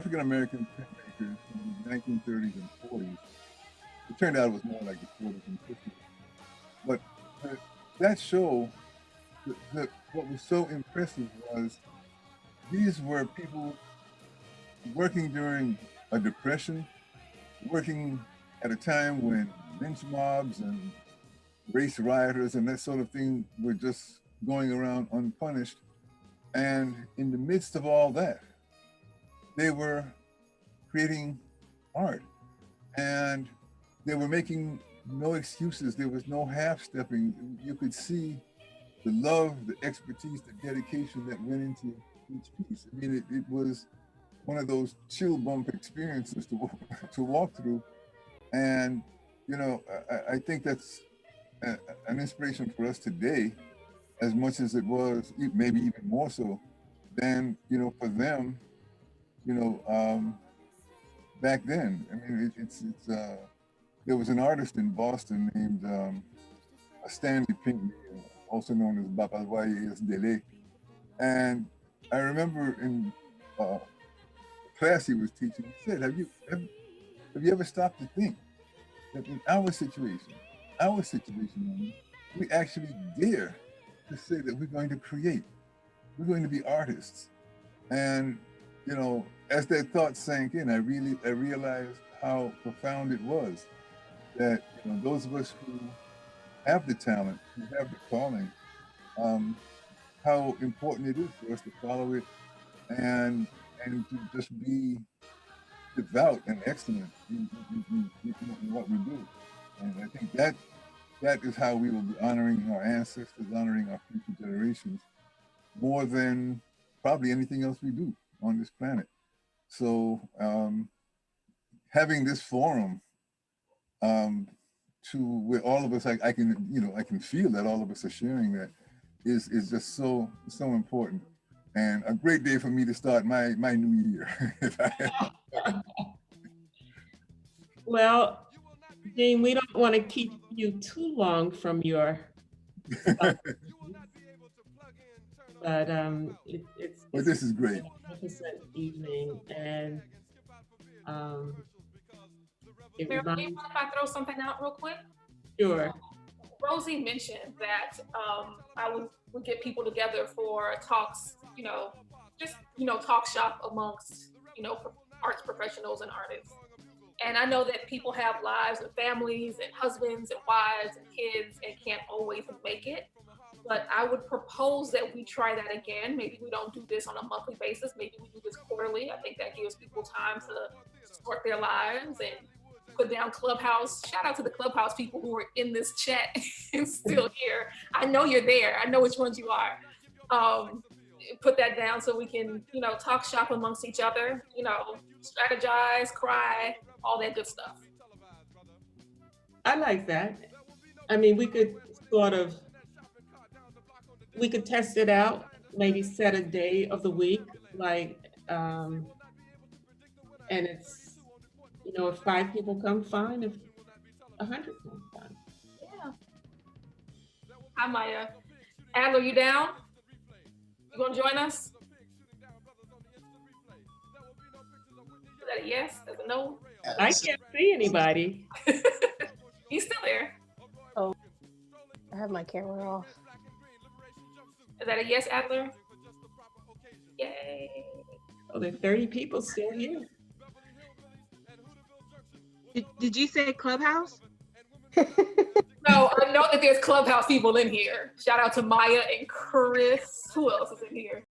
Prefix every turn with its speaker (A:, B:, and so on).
A: African-American printmakers in the 1930s and 40s. It turned out it was more like the 40s and 50s. But that show, what was so impressive was these were people working during a depression, working at a time when lynch mobs and race rioters and that sort of thing were just going around unpunished. And in the midst of all that, they were creating art, and they were making no excuses. There was no half-stepping. You could see the love, the expertise, the dedication that went into each piece. I mean, it was one of those chill bump experiences to walk through. And, you know, I think that's an inspiration for us today, as much as it was, maybe even more so than, you know, for them, you know, back then. I mean, there was an artist in Boston named Stanley Pinkney, also known as Bapalwaye Dele. And I remember in class he was teaching, he said, have you ever stopped to think that in our situation, we actually dare to say that we're going to create, we're going to be artists. And, you know, as that thought sank in, I realized how profound it was that, you know, those of us who have the talent, who have the calling, how important it is for us to follow it and to just be devout and excellent in what we do. And I think that is how we will be honoring our ancestors, honoring our future generations, more than probably anything else we do on this planet. So having this forum where all of us, I can feel that all of us are sharing that is just so important. And a great day for me to start my new year.
B: Well, Dean, we don't want to keep you too long from your stuff, but
A: But this is great.
B: A magnificent evening, and
C: Mary, do you mind if I throw something out real quick?
B: Sure.
C: Rosie mentioned that I would get people together for talks, you know, just, you know, talk shop amongst, you know, arts professionals and artists. And I know that people have lives and families and husbands and wives and kids and can't always make it. But I would propose that we try that again. Maybe we don't do this on a monthly basis. Maybe we do this quarterly. I think that gives people time to sort their lives and put down Clubhouse. Shout out to the Clubhouse people who are in this chat and still here. I know you're there. I know which ones you are. Put that down so we can, you know, talk shop amongst each other, you know, strategize, cry, all that good stuff.
B: I like that. I mean, we could test it out, maybe set a day of the week, like, and it's, you know, if 5 people come, fine. If 100 come, fine.
C: Yeah. Hi, Maya. Adler, you down? You gonna join us? Is that a yes? That's a no?
B: I can't see anybody.
C: He's still there.
D: Oh, I have my camera off.
C: Is that a yes, Adler? Yay.
B: Oh, there are 30 people still here.
E: Did you say Clubhouse?
C: No, I know that there's Clubhouse people in here. Shout out to Maya and Chris. Who else is in here?